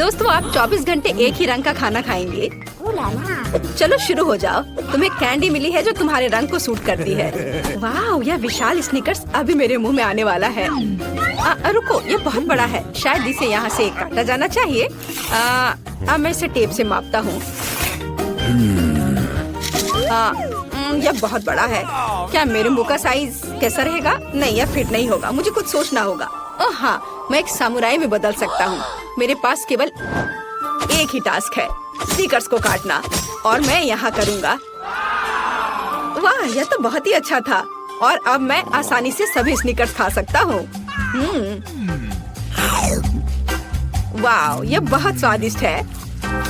दोस्तों, आप 24 घंटे एक ही रंग का खाना खाएंगे? चलो शुरू हो जाओ। तुम्हें कैंडी मिली है जो तुम्हारे रंग को सूट करती है। वाह, यह विशाल स्निकर्स अभी मेरे मुंह में आने वाला है। रुको, ये बहुत बड़ा है। शायद इसे यहाँ से काटा जाना चाहिए। अब मैं इसे टेप से मापता हूँ। यह बहुत बड़ा है। क्या मेरे मुंह का साइज कैसा रहेगा? नहीं, यह फिट नहीं होगा। मुझे कुछ सोचना होगा। ओह हाँ, मैं एक सामुराई में बदल सकता हूँ। मेरे पास केवल एक ही टास्क है, स्नीकर्स को काटना, और मैं यहाँ करूँगा। वाह, यह तो बहुत ही अच्छा था। और अब मैं आसानी से सभी स्नीकर्स खा सकता हूँ। वाह, यह बहुत स्वादिष्ट है।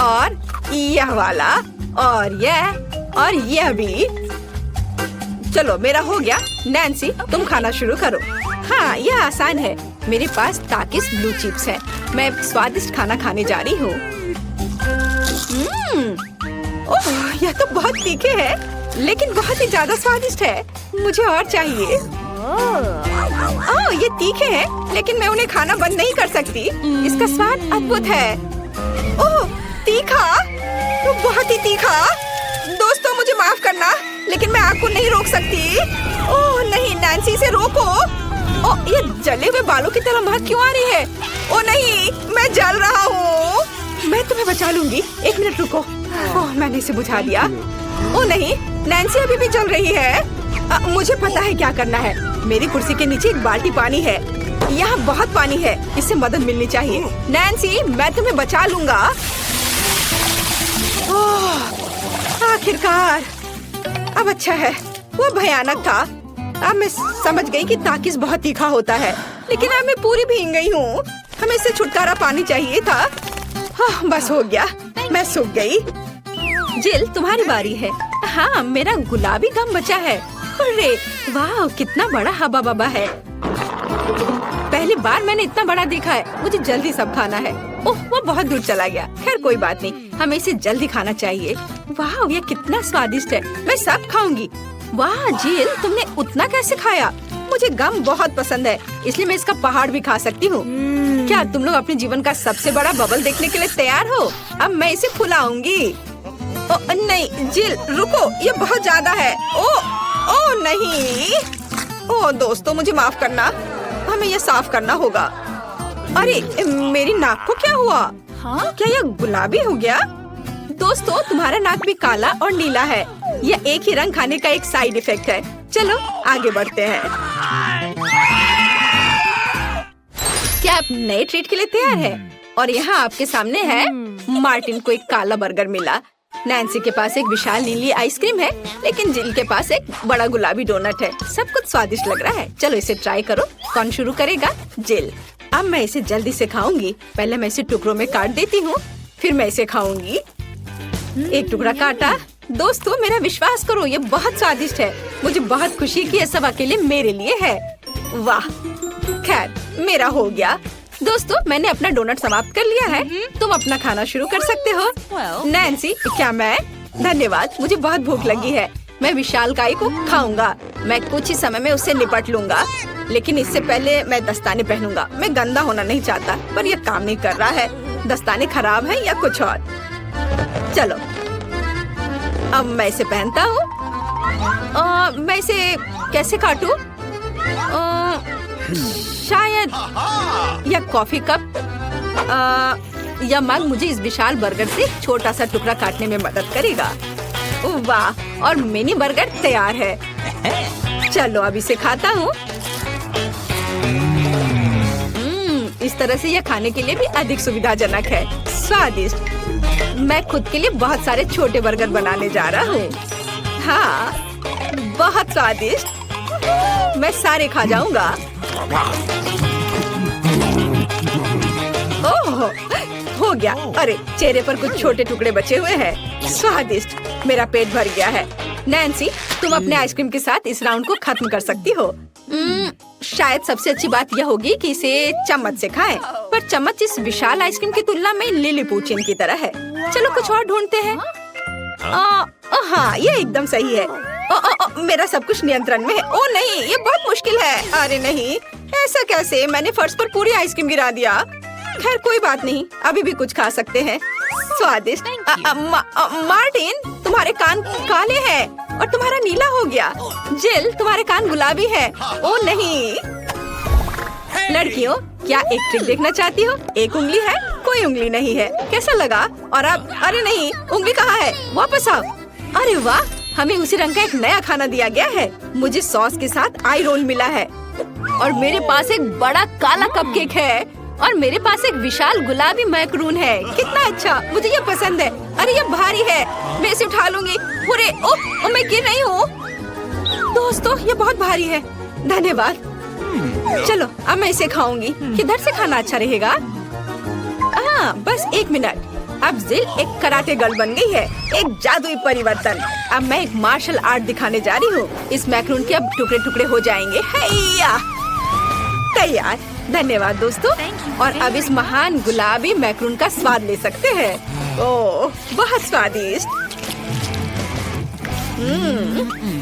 और यह वाला, और यह भी। चलो, मेरा हो गया। नैन्सी, तुम खाना शुरू करो। हाँ, यह आसान है। मेरे पास ताकिस ब्लू चिप्स है। मैं स्वादिष्ट खाना खाने जा रही हूँ। ओह, यह तो बहुत तीखे है, लेकिन बहुत ही ज्यादा स्वादिष्ट है। मुझे और चाहिए। ओह, ये तीखे हैं, लेकिन मैं उन्हें खाना बंद नहीं कर सकती। इसका स्वाद अद्भुत है। ओह, तीखा, तो बहुत ही तीखा। दोस्तों, मुझे माफ करना, लेकिन मैं आग को नहीं रोक सकती। ओह नहीं, नैन्सी से रोको। ओह, ये जले हुए बालों की तरह महक क्यों आ रही है? ओह नहीं, मैं जल रहा हूँ। मैं तुम्हें बचा लूंगी। एक मिनट रुको। ओह, मैंने इसे बुझा दिया। ओह नहीं, नैन्सी अभी भी जल रही है। मुझे पता है क्या करना है। मेरी कुर्सी के नीचे एक बाल्टी पानी है। यहाँ बहुत पानी है, इससे मदद मिलनी चाहिए। नैन्सी, मैं तुम्हें बचा लूंगा। आखिरकार, अब अच्छा है। वो भयानक था। अब मैं समझ गई कि ताकिस बहुत तीखा होता है, लेकिन अब मैं पूरी भीग गई हूँ। हमें इससे छुटकारा पानी चाहिए था। बस हो गया, मैं सूख गई। जिल, तुम्हारी बारी है। हाँ, मेरा गुलाबी गम बचा है। अरे वाह, कितना बड़ा हबा बबा है। पहली बार मैंने इतना बड़ा देखा है। मुझे जल्दी सब खाना है। ओह, वो बहुत दूर चला गया। खैर कोई बात नहीं, हमें इसे जल्दी खाना चाहिए। वाह, ये कितना स्वादिष्ट है। मैं सब खाऊंगी। वाह जिल, तुमने उतना कैसे खाया? मुझे गम बहुत पसंद है, इसलिए मैं इसका पहाड़ भी खा सकती हूँ। क्या तुम लोग अपने जीवन का सबसे बड़ा बबल देखने के लिए तैयार हो? अब मैं इसे फुलाऊंगी। नहीं जिल, रुको, ये बहुत ज्यादा है। ओ नहीं। ओ दोस्तों, मुझे माफ करना, हमें ये साफ करना होगा। अरे मेरी नाक को क्या हुआ? हाँ? क्या यह गुलाबी हो गया? दोस्तों, तुम्हारा नाक भी काला और नीला है। यह एक ही रंग खाने का एक साइड इफेक्ट है। चलो आगे बढ़ते हैं। क्या आप नए ट्रीट के लिए तैयार हैं? और यहाँ आपके सामने है। मार्टिन को एक काला बर्गर मिला। नैन्सी के पास एक विशाल नीली आइसक्रीम है, लेकिन जिल के पास एक बड़ा गुलाबी डोनट है। सब कुछ स्वादिष्ट लग रहा है। चलो इसे ट्राई करो। कौन शुरू करेगा? जिल। अब मैं इसे जल्दी से खाऊंगी। पहले मैं इसे टुकड़ों में काट देती हूँ, फिर मैं इसे खाऊंगी। एक टुकड़ा काटा। दोस्तों, मेरा विश्वास करो, ये बहुत स्वादिष्ट है। मुझे बहुत खुशी कि ये सब अकेले मेरे लिए है। वाह, खैर मेरा हो गया। दोस्तों, मैंने अपना डोनट समाप्त कर लिया है। तुम अपना खाना शुरू कर सकते हो। नैन्सी, क्या मैं? धन्यवाद, मुझे बहुत भूख लगी है। मैं विशालकाय को खाऊंगा। मैं कुछ ही समय में उससे निपट लूंगा, लेकिन इससे पहले मैं दस्ताने पहनूंगा। मैं गंदा होना नहीं चाहता, पर यह काम नहीं कर रहा है। दस्ताने खराब है या कुछ और। चलो, अब मैं इसे पहनता हूँ। मैं इसे कैसे काटूं? शायद यह कॉफी कप या मग मुझे इस विशाल बर्गर से छोटा सा टुकड़ा काटने में मदद करेगा। वाह, और मिनी बर्गर तैयार है। चलो अब इसे खाता हूँ। इस तरह से यह खाने के लिए भी अधिक सुविधाजनक है। स्वादिष्ट। मैं खुद के लिए बहुत सारे छोटे बर्गर बनाने जा रहा हूँ। हाँ, बहुत स्वादिष्ट। मैं सारे खा जाऊंगा। ओह, हो गया। अरे चेहरे पर कुछ छोटे टुकड़े बचे हुए हैं। स्वादिष्ट। मेरा पेट भर गया है। नैन्सी, तुम अपने आइसक्रीम के साथ इस राउंड को खत्म कर सकती हो। शायद सबसे अच्छी बात यह होगी कि इसे चम्मच से खाएं। पर चम्मच इस विशाल आइसक्रीम की तुलना में लिलीपुचिन की तरह है। चलो कुछ और ढूंढते हैं। हाँ, ये एकदम सही है। मेरा सब कुछ नियंत्रण में है। ओ नहीं, ये बहुत मुश्किल है। अरे नहीं, ऐसा कैसे? मैंने फर्श पर पूरी आइसक्रीम गिरा दिया। खैर कोई बात नहीं, अभी भी कुछ खा सकते हैं। स्वादिष्ट। मार्टिन, तुम्हारे कान काले हैं और तुम्हारा नीला हो गया। जिल, तुम्हारे कान गुलाबी है। ओ नहीं। लड़कियों, क्या एक ट्रिक देखना चाहती हो? एक उंगली है, कोई उंगली नहीं है। कैसा लगा? और अब अरे नहीं, उंगली कहाँ है? वापस आओ। अरे वाह, हमें उसी रंग का एक नया खाना दिया गया है। मुझे सॉस के साथ आई रोल मिला है और मेरे पास एक बड़ा काला कपकेक है और मेरे पास एक विशाल गुलाबी मैक्रून है। कितना अच्छा, मुझे ये पसंद है। अरे ये भारी है, मैं इसे उठा लूंगी। ओह, मैं गिर रही हूँ। दोस्तों, ये बहुत भारी है। धन्यवाद। चलो, अब मैं इसे खाऊंगी। किधर से खाना अच्छा रहेगा? बस 1 मिनट। अब जिल एक कराटे गर्ल बन गई है, एक जादुई परिवर्तन। अब मैं एक मार्शल आर्ट दिखाने जा रही हूँ। इस मैक्रून के अब टुकड़े टुकड़े हो जाएंगे। हैया, तैयार। धन्यवाद दोस्तों। और अब इस महान गुलाबी मैक्रून का स्वाद ले सकते हैं। ओह, बहुत स्वादिष्ट।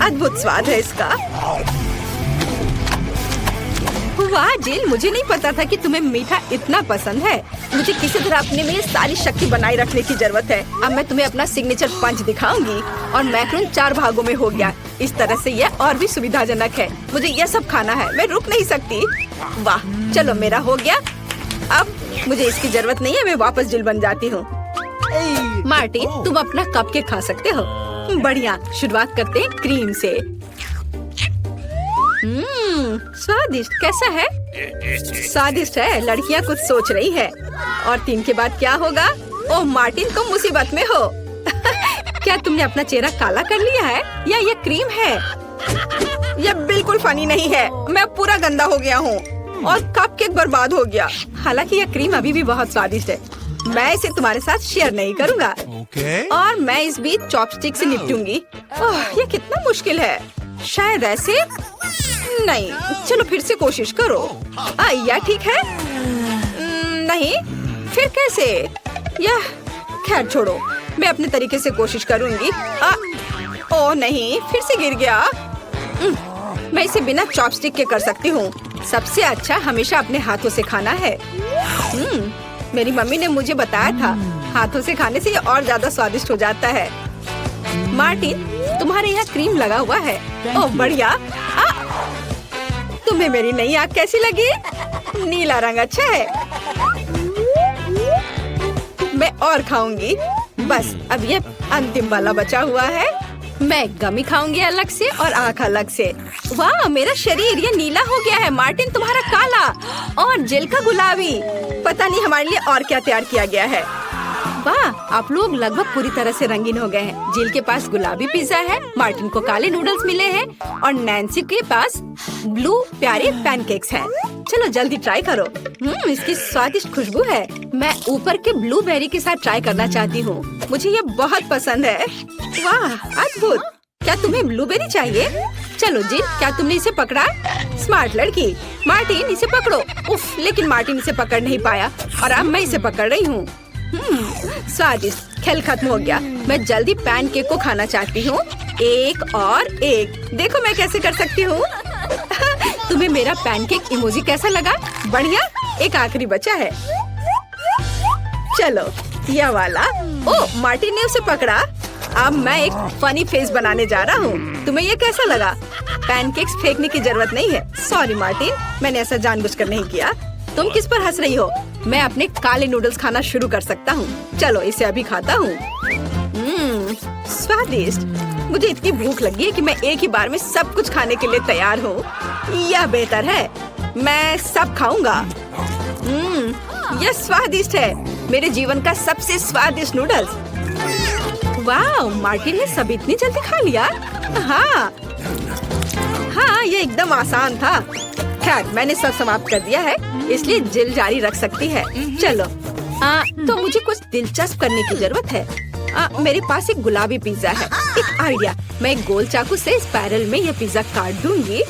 अद्भुत स्वाद है इसका। वाह जिल, मुझे नहीं पता था कि तुम्हें मीठा इतना पसंद है। मुझे किसी तरह अपने में सारी शक्ति बनाए रखने की जरूरत है। अब मैं तुम्हें अपना सिग्नेचर पंच दिखाऊंगी और मैक्रून 4 भागों में हो गया। इस तरह से यह और भी सुविधाजनक है। मुझे यह सब खाना है, मैं रुक नहीं सकती। वाह, चलो मेरा हो गया। अब मुझे इसकी जरूरत नहीं है, मैं वापस जिल बन जाती हूँ। मार्टिन, तुम अपना कपकेक खा सकते हो। बढ़िया, शुरुआत करते हैं क्रीम से। स्वादिष्ट। कैसा है? स्वादिष्ट है। लड़कियाँ कुछ सोच रही है। और 3 के बाद क्या होगा? ओह मार्टिन, तुम मुसीबत में हो। क्या तुमने अपना चेहरा काला कर लिया है या ये क्रीम है? यह बिल्कुल फनी नहीं है। मैं पूरा गंदा हो गया हूँ और कपकेक बर्बाद हो गया। हालांकि यह क्रीम अभी भी बहुत स्वादिष्ट है। मैं इसे तुम्हारे साथ शेयर नहीं करूँगा। और मैं इस बीच चॉपस्टिक से निपटूंगी। ओह, ये कितना मुश्किल है। शायद ऐसे नहीं। चलो फिर से कोशिश करो। यह ठीक है? नहीं, फिर कैसे? यह खैर छोड़ो, मैं अपने तरीके से कोशिश करूंगी। ओह नहीं, फिर से गिर गया। मैं इसे बिना चॉपस्टिक के कर सकती हूँ। सबसे अच्छा हमेशा अपने हाथों से खाना है। मेरी मम्मी ने मुझे बताया था, हाथों से खाने से ये और ज्यादा स्वादिष्ट हो जाता है। मार्टिन, तुम्हारे यहाँ क्रीम लगा हुआ है। ओह बढ़िया। तुम्हें मेरी नई आँख कैसी लगी? नीला रंग अच्छा है। मैं और खाऊंगी। बस अब ये अंतिम वाला बचा हुआ है। मैं गमी खाऊंगी अलग से और आँख अलग से। वाह, मेरा शरीर ये नीला हो गया है। मार्टिन, तुम्हारा काला और जिल का गुलाबी। पता नहीं हमारे लिए और क्या तैयार किया गया है। वाह, आप लोग लगभग पूरी तरह से रंगीन हो गए हैं। जिल के पास गुलाबी पिज्जा है, मार्टिन को काले नूडल्स मिले हैं और नैन्सी के पास ब्लू प्यारे पैनकेक्स हैं। चलो जल्दी ट्राई करो। इसकी स्वादिष्ट खुशबू है। मैं ऊपर के ब्लूबेरी के साथ ट्राई करना चाहती हूँ। मुझे ये बहुत पसंद है। वाह, अद्भुत। क्या तुम्हें ब्लूबेरी चाहिए? चलो जिल, क्या तुमने इसे पकड़ा? स्मार्ट लड़की। मार्टिन, इसे पकड़ो। उफ, लेकिन मार्टिन इसे पकड़ नहीं पाया और अब मैं इसे पकड़ रही हूँ। स्वादिष्ट। खेल खत्म हो गया। मैं जल्दी पैनकेक को खाना चाहती हूँ। एक और एक। देखो मैं कैसे कर सकती हूँ। तुम्हें मेरा पैनकेक इमोजी कैसा लगा? बढ़िया। एक आखिरी बचा है। चलो यह वाला। ओह, मार्टिन ने उसे पकड़ा। अब मैं एक फनी फेस बनाने जा रहा हूँ। तुम्हें ये कैसा लगा? पैनकेक्स फेंकने की जरूरत नहीं है। सॉरी मार्टिन, मैंने ऐसा जानबूझकर नहीं किया। तुम किस पर हंस रही हो? मैं अपने काले नूडल्स खाना शुरू कर सकता हूँ। चलो इसे अभी खाता हूँ। स्वादिष्ट। मुझे इतनी भूख लगी है कि मैं एक ही बार में सब कुछ खाने के लिए तैयार हूँ। यह बेहतर है। मैं सब खाऊंगा। यह स्वादिष्ट है। मेरे जीवन का सबसे स्वादिष्ट नूडल्स। वाह, मार्टिन ने सब इतनी जल्दी खा लिया। हाँ, ये एकदम आसान था। खैर, मैंने सब समाप्त कर दिया है, इसलिए जिल जारी रख सकती है। चलो, तो मुझे कुछ दिलचस्प करने की जरूरत है। मेरे पास एक गुलाबी पिज्जा है। एक आइडिया, मैं एक गोल चाकू से स्पाइरल में यह पिज्जा काट दूंगी।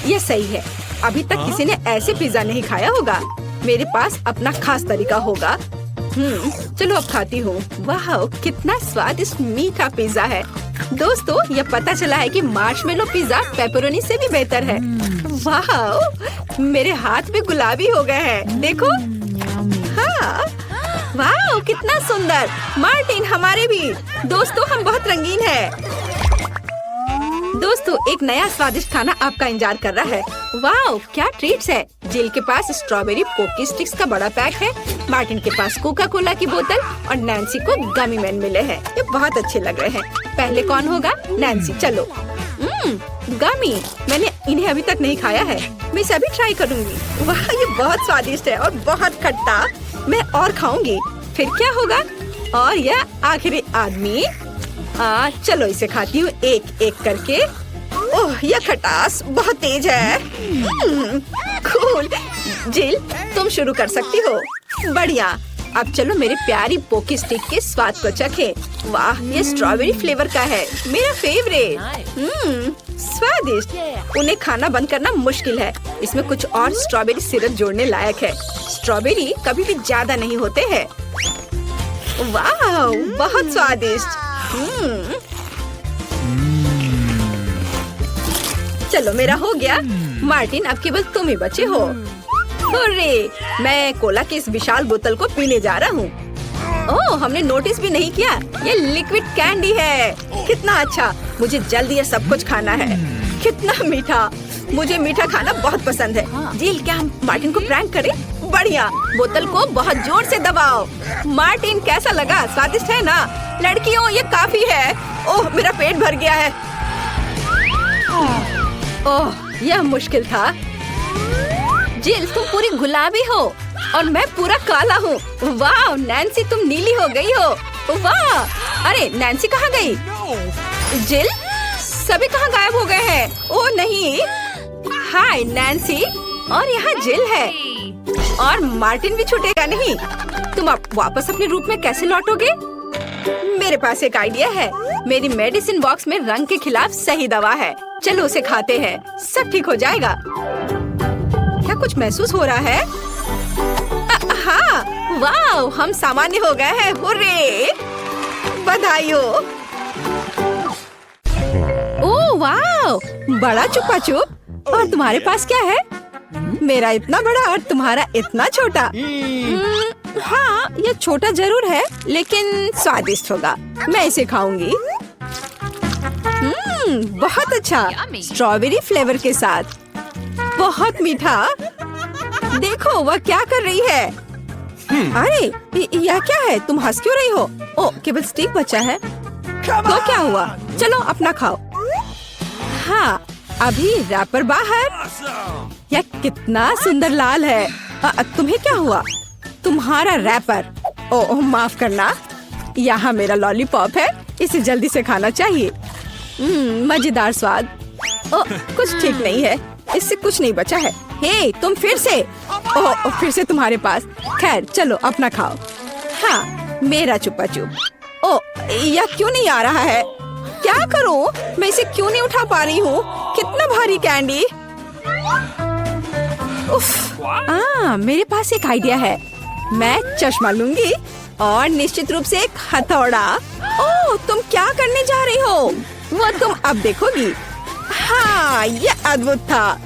यह सही है। अभी तक किसी ने ऐसे पिज्जा नहीं खाया होगा। मेरे पास अपना खास तरीका होगा। चलो अब खाती हूँ। वाह, कितना स्वादिष्ट मीठा पिज्जा है। दोस्तों, यह पता चला है कि मार्शमेलो पिज्जा पेपरोनी से भी बेहतर है। वाह, मेरे हाथ भी गुलाबी हो गए हैं। देखो। वाह कितना सुंदर। मार्टिन हमारे भी। दोस्तों हम बहुत रंगीन हैं। दोस्तों एक नया स्वादिष्ट खाना आपका इंतजार कर रहा है। वाह क्या ट्रीट्स है। जिल के पास स्ट्रॉबेरी पोकी स्टिक्स का बड़ा पैक है। मार्टिन के पास कोका कोला की बोतल और नैन्सी को गमी मैन मिले हैं। ये बहुत अच्छे लग रहे हैं। पहले कौन होगा? नैन्सी। चलो। गमी, मैंने इन्हें अभी तक नहीं खाया है। मैं इसे अभी ट्राई करूंगी। वाह ये बहुत स्वादिष्ट है और बहुत खट्टा। मैं और खाऊंगी। फिर क्या होगा? और यह आखिरी आदमी। चलो इसे खाती हूँ एक एक करके। ओह यह खटास बहुत तेज है। कूल। जिल तुम शुरू कर सकती हो। बढ़िया। अब चलो मेरे प्यारी पोकी स्टिक के स्वाद को चखें। वाह ये स्ट्रॉबेरी फ्लेवर का है, मेरा फेवरेट। स्वादिष्ट। उन्हें खाना बंद करना मुश्किल है। इसमें कुछ और स्ट्रॉबेरी सिरप जोड़ने लायक है। स्ट्रॉबेरी कभी भी ज्यादा नहीं होते हैं। वाह बहुत स्वादिष्ट। चलो मेरा हो गया। मार्टिन अब केवल तुम ही बचे हो। अरे मैं कोला की इस विशाल बोतल को पीने जा रहा हूँ। ओह हमने नोटिस भी नहीं किया। ये लिक्विड कैंडी है। कितना अच्छा। मुझे जल्दी ये सब कुछ खाना है। कितना मीठा। मुझे मीठा खाना बहुत पसंद है। जिल क्या हम मार्टिन को प्रैंक करें? बढ़िया। बोतल को बहुत जोर से दबाओ। मार्टिन कैसा लगा? स्वादिष्ट है ना? लड़कियों ये काफी है। ओह मेरा पेट भर गया है। ओह यह मुश्किल था। जिल तुम पूरी गुलाबी हो और मैं पूरा काला हूँ। वाह नैन्सी तुम नीली हो गई हो। वाह अरे नैन्सी कहाँ गई? जिल सभी कहाँ गायब हो गए हैं? ओह नहीं। हाय नैन्सी। और यहाँ जिल है और मार्टिन भी छूटेगा नहीं। तुम अब वापस अपने रूप में कैसे लौटोगे? मेरे पास एक आइडिया है। मेरी मेडिसिन बॉक्स में रंग के खिलाफ सही दवा है। चलो उसे खाते हैं, सब ठीक हो जाएगा। क्या कुछ महसूस हो रहा है? हाँ वाह हम सामान्य हो गए हैं। हुर्रे बधाई हो। ओह वाह बड़ा चुपा चुप। और तुम्हारे पास क्या है? मेरा इतना बड़ा और तुम्हारा इतना छोटा। हाँ ये छोटा जरूर है लेकिन स्वादिष्ट होगा। मैं इसे खाऊंगी। बहुत अच्छा। स्ट्रॉबेरी फ्लेवर के साथ। बहुत मीठा। देखो वह क्या कर रही है। अरे यह क्या है? तुम हंस क्यों रही हो? ओ केवल स्टिक बचा है तो क्या हुआ? चलो अपना खाओ। हाँ अभी रैपर बाहर। यह कितना सुंदर लाल है। तुम्हें क्या हुआ? तुम्हारा रैपर। ओह माफ करना। यहाँ मेरा लॉलीपॉप है, इसे जल्दी से खाना चाहिए। मजेदार स्वाद। ओह कुछ ठीक नहीं है, इससे कुछ नहीं बचा है। हे तुम फिर से। ओह फिर से तुम्हारे पास। खैर चलो अपना खाओ। हाँ मेरा चुपा चुप। ओह यह क्यों नहीं आ रहा है? क्या करूं? मैं इसे क्यों नहीं उठा पा रही हूँ? कितना भारी कैंडी। उफ, मेरे पास एक आइडिया है। मैं चश्मा लूंगी और निश्चित रूप से एक हथौड़ा। ओह तुम क्या करने जा रही हो? वो तुम अब देखोगी। हाँ ये अद्भुत था।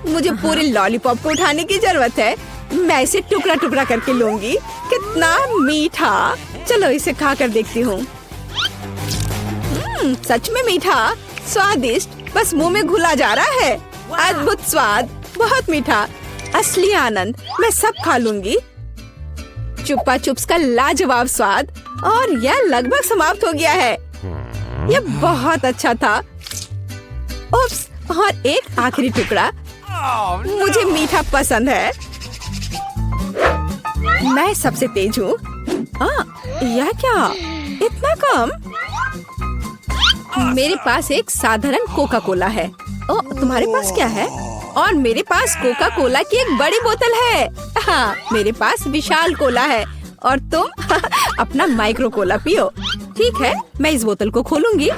मुझे पूरे लॉलीपॉप को उठाने की जरूरत है। मैं इसे टुकड़ा टुकड़ा करके लूंगी। कितना मीठा। चलो इसे खा कर देखती हूँ। सच में मीठा, स्वादिष्ट, बस मुंह में घुला जा रहा है। अद्भुत स्वाद, बहुत मीठा, असली आनंद। मैं सब खा लूंगी। चुप्पा चुप्स का लाजवाब स्वाद। और यह लगभग समाप्त हो गया है। यह बहुत अच्छा था। उप्स, और एक आखिरी टुकड़ा। मुझे मीठा पसंद है। मैं सबसे तेज हूँ। यह क्या? इतना कम? मेरे पास एक साधारण कोका कोला है। ओ, तुम्हारे पास क्या है? और मेरे पास कोका कोला की एक बड़ी बोतल है। हाँ, मेरे पास विशाल कोला है और तुम अपना माइक्रो कोला पियो। ठीक है, मैं इस बोतल को खोलूंगी।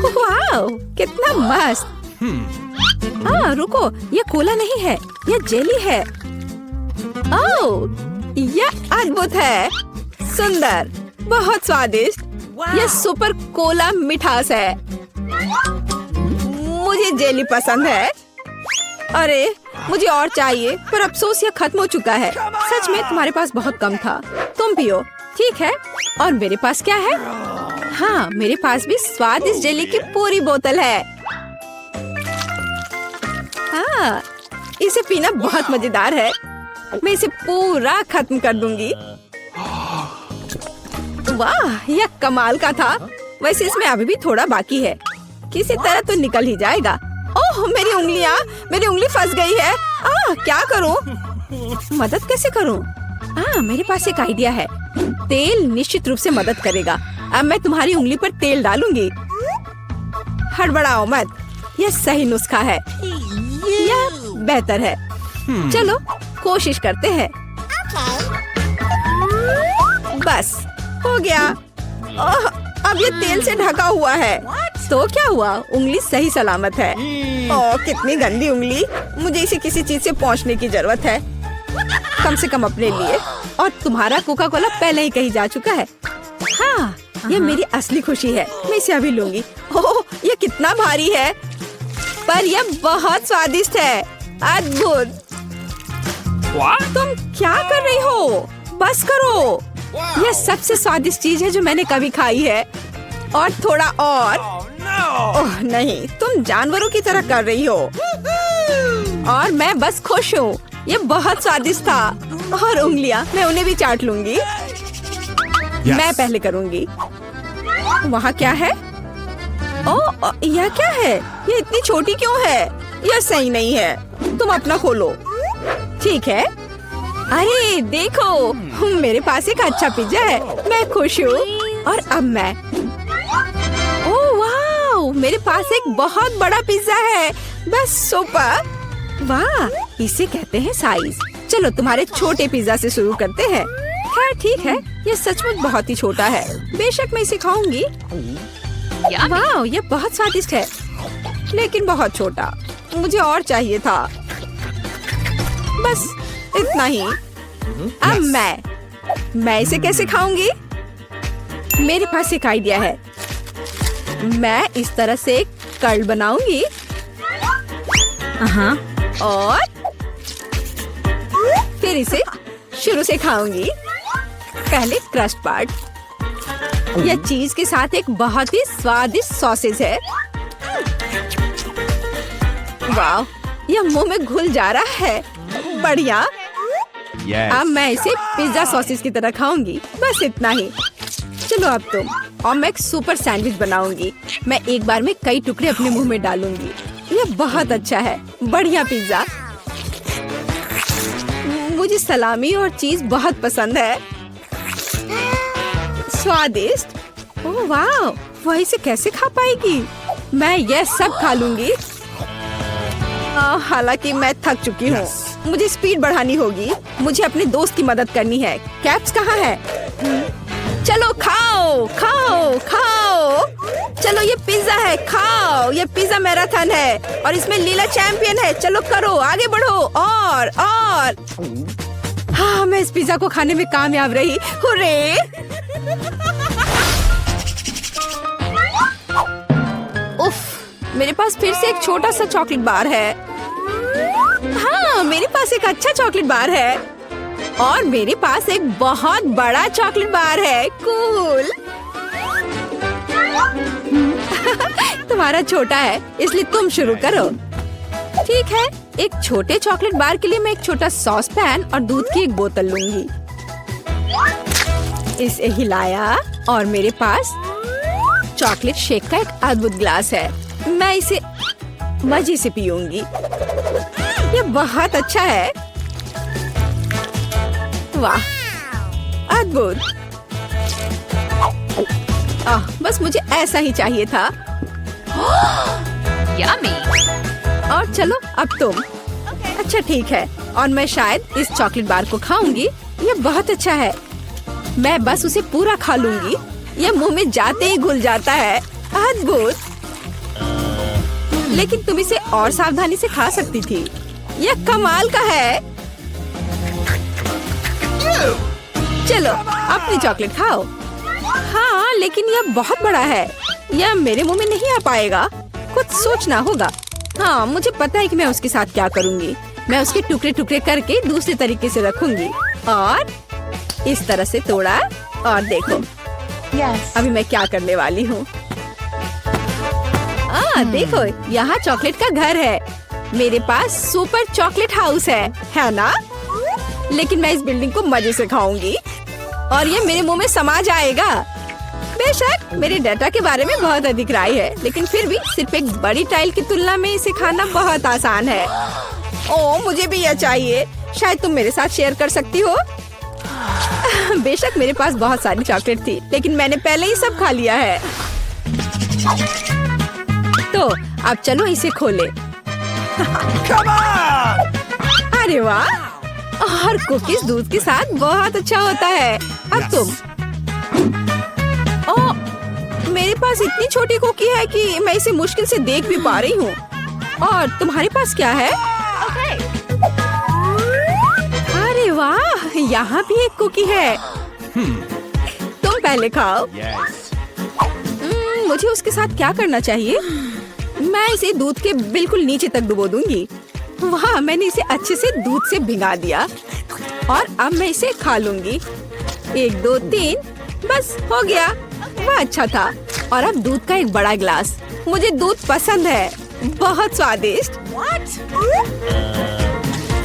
वाह, कितना मस्त। रुको, ये कोला नहीं है, ये जेली है। ओह, यह अद्भुत है, सुंदर, बहुत स्वादिष्ट। यह सुपर कोला मिठास है। मुझे जेली पसंद है। अरे मुझे और चाहिए, पर अफसोस ये खत्म हो चुका है। सच में तुम्हारे पास बहुत कम था। तुम पियो, ठीक है? और मेरे पास क्या है? हाँ, मेरे पास भी स्वादिष्ट जेली की पूरी बोतल है। हाँ, इसे पीना बहुत मजेदार है। मैं इसे पूरा खत्म कर दूंगी। वाह, यह कमाल का था। वैसे इसमें अभी भी थोड़ा बाकी है, किसी तरह तो निकल ही जाएगा। ओह, मेरी उंगली फंस गई है। क्या करूं? मदद कैसे करूं? मेरे पास एक आइडिया है। तेल निश्चित रूप से मदद करेगा। अब मैं तुम्हारी उंगली पर तेल डालूंगी। हड़बड़ाओ मत, यह सही नुस्खा है। यह बेहतर है। चलो कोशिश करते हैं। बस हो गया। ओह, अब ये तेल से ढका हुआ है। तो क्या हुआ? उंगली सही सलामत है। ओह, कितनी गंदी उंगली। मुझे इसे किसी चीज से पोंछने की जरूरत है, कम से कम अपने लिए। और तुम्हारा कोका कोला पहले ही कहीं जा चुका है। हाँ, ये मेरी असली खुशी है। मैं इसे अभी लूंगी। ओह, ये कितना भारी है, पर यह बहुत स्वादिष्ट है। अद्भुत। तुम क्या कर रही हो? बस करो। यह सबसे स्वादिष्ट चीज है जो मैंने कभी खाई है। और थोड़ा और। ओह नहीं, तुम जानवरों की तरह कर रही हो। और मैं बस खुश हूँ। ये बहुत स्वादिष्ट था। और उंगलियां, मैं उन्हें भी चाट लूंगी। मैं पहले करूंगी। वहाँ क्या है? ओह, यह क्या है? ये इतनी छोटी क्यों है? यह सही नहीं है। तुम अपना खोलो। ठीक है। अरे देखो, मेरे पास एक अच्छा पिज्जा है। मैं खुश हूँ। और अब मैं, ओह वाह, मेरे पास एक बहुत बड़ा पिज्जा है। बस सुपर। वाह, इसे कहते हैं साइज। चलो तुम्हारे छोटे पिज्जा से शुरू करते हैं। खैर ठीक है, ये सचमुच बहुत ही छोटा है। बेशक मैं इसे खाऊंगी। वाह, ये बहुत स्वादिष्ट है, लेकिन बहुत छोटा। मुझे और चाहिए था। बस इतना ही। अब मैं इसे कैसे खाऊंगी? मेरे पास एक आइडिया है। मैं इस तरह से एक कर्ल बनाऊंगी। और फिर इसे शुरू से खाऊंगी। पहले क्रस्ट पार्ट। यह चीज के साथ एक बहुत ही स्वादिष्ट सॉसेज है। वाह, यह मुंह में घुल जा रहा है। बढ़िया। अब मैं इसे पिज्जा सॉसेज की तरह खाऊंगी। बस इतना ही। चलो अब तुम। और मैं एक सुपर सैंडविच बनाऊंगी। मैं एक बार में कई टुकड़े अपने मुंह में डालूंगी। यह बहुत अच्छा है। बढ़िया पिज्जा। मुझे सलामी और चीज बहुत पसंद है। स्वादिष्ट। ओह वाह, वह इसे कैसे खा पाएगी? मैं यह सब खा लूंगी। हालांकि मैं थक चुकी हूँ। मुझे स्पीड बढ़ानी होगी। मुझे अपने दोस्त की मदद करनी है। कैप्स कहाँ है? चलो खाओ खाओ खाओ। चलो ये पिज्जा है, खाओ। ये पिज्जा मैराथन है और इसमें लीला चैंपियन है। चलो करो, आगे बढ़ो। और हाँ, मैं इस पिज्जा को खाने में कामयाब रही। हुर्रे! उफ, मेरे पास फिर से एक छोटा सा चॉकलेट बार है। हाँ, मेरे पास एक अच्छा चॉकलेट बार है। और मेरे पास एक बहुत बड़ा चॉकलेट बार है। कूल। तुम्हारा छोटा है, इसलिए तुम शुरू करो। ठीक है, एक छोटे चॉकलेट बार के लिए मैं एक छोटा सॉस पैन और दूध की एक बोतल लूंगी। इसे हिलाया और मेरे पास चॉकलेट शेक का एक अद्भुत ग्लास है। मैं इसे मजे से पीऊंगी। ये बहुत अच्छा है। वाह, अद्भुत। बस मुझे ऐसा ही चाहिए था। यम्मी। और चलो अब तुम। अच्छा ठीक है, और मैं शायद इस चॉकलेट बार को खाऊंगी। ये बहुत अच्छा है। मैं बस उसे पूरा खा लूंगी। ये मुंह में जाते ही घुल जाता है। अद्भुत। लेकिन तुम इसे और सावधानी से खा सकती थी। यह कमाल का है। चलो अपनी चॉकलेट खाओ। हाँ, लेकिन यह बहुत बड़ा है। यह मेरे मुंह में नहीं आ पाएगा। कुछ सोचना होगा। हाँ, मुझे पता है कि मैं उसके साथ क्या करूँगी। मैं उसके टुकड़े टुकड़े करके दूसरे तरीके से रखूंगी और इस तरह से तोड़ा और देखो अभी मैं क्या करने वाली हूँ। देखो यहाँ चॉकलेट का घर है। मेरे पास सुपर चॉकलेट हाउस है ना? लेकिन मैं इस बिल्डिंग को मजे से खाऊंगी और ये मेरे मुंह में समा जाएगा। बेशक मेरे डाटा के बारे में बहुत अधिक राय है, लेकिन फिर भी सिर्फ एक बड़ी टाइल की तुलना में इसे खाना बहुत आसान है। ओह मुझे भी यह चाहिए। शायद तुम मेरे साथ शेयर कर सकती हो। बेशक मेरे पास बहुत सारी चॉकलेट थी, लेकिन मैंने पहले ही सब खा लिया है। तो अब चलो इसे खोले। अरे वाह, और कुकीज दूध के साथ बहुत अच्छा होता है। अब तुम मेरे पास इतनी छोटी कुकी है कि मैं इसे मुश्किल से देख भी पा रही हूँ। और तुम्हारे पास क्या है? अरे वाह, यहाँ भी एक कुकी है। तुम पहले खाओ। मुझे उसके साथ क्या करना चाहिए? मैं इसे दूध के बिल्कुल नीचे तक डुबो दूंगी। वाह, मैंने इसे अच्छे से दूध से भिगा दिया और अब मैं इसे खा लूंगी। 1 2 3 बस हो गया। वह अच्छा था। और अब दूध का एक बड़ा गिलास। मुझे दूध पसंद है, बहुत स्वादिष्ट।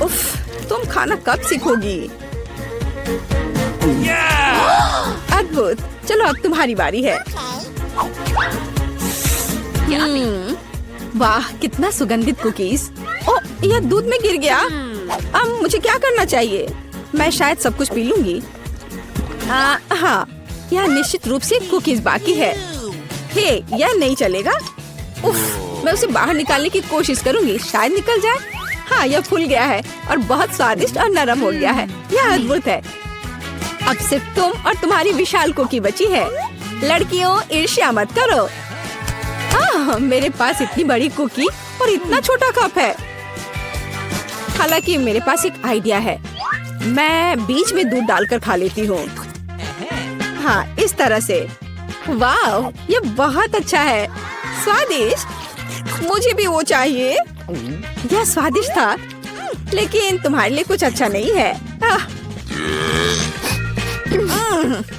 उफ, तुम खाना कब सीखोगी? अद्भुत। चलो अब तुम्हारी बारी है। वाह, कितना सुगंधित कुकीज। ओह, यह दूध में गिर गया। अब मुझे क्या करना चाहिए? मैं शायद सब कुछ पी लूंगी। हाँ, यह निश्चित रूप से कुकीज बाकी है। हे, यह नहीं चलेगा। उफ, मैं उसे बाहर निकालने की कोशिश करूंगी, शायद निकल जाए। हाँ, यह फूल गया है और बहुत स्वादिष्ट और नरम हो गया है। यह अद्भुत है। अब सिर्फ तुम और तुम्हारी विशाल कुकी बची है। लड़कियों, ईर्ष्या मत करो। मेरे पास इतनी बड़ी कुकी और इतना छोटा कप है। हालांकि मेरे पास एक आइडिया है। मैं बीच में दूध डालकर खा लेती हूँ। हाँ, इस तरह से। वाह, ये बहुत अच्छा है। स्वादिष्ट। मुझे भी वो चाहिए। यह स्वादिष्ट था, लेकिन तुम्हारे लिए कुछ अच्छा नहीं है।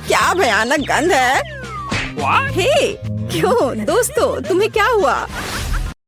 क्या भयानक गंध है। हे, क्यों दोस्तों, तुम्हें क्या हुआ?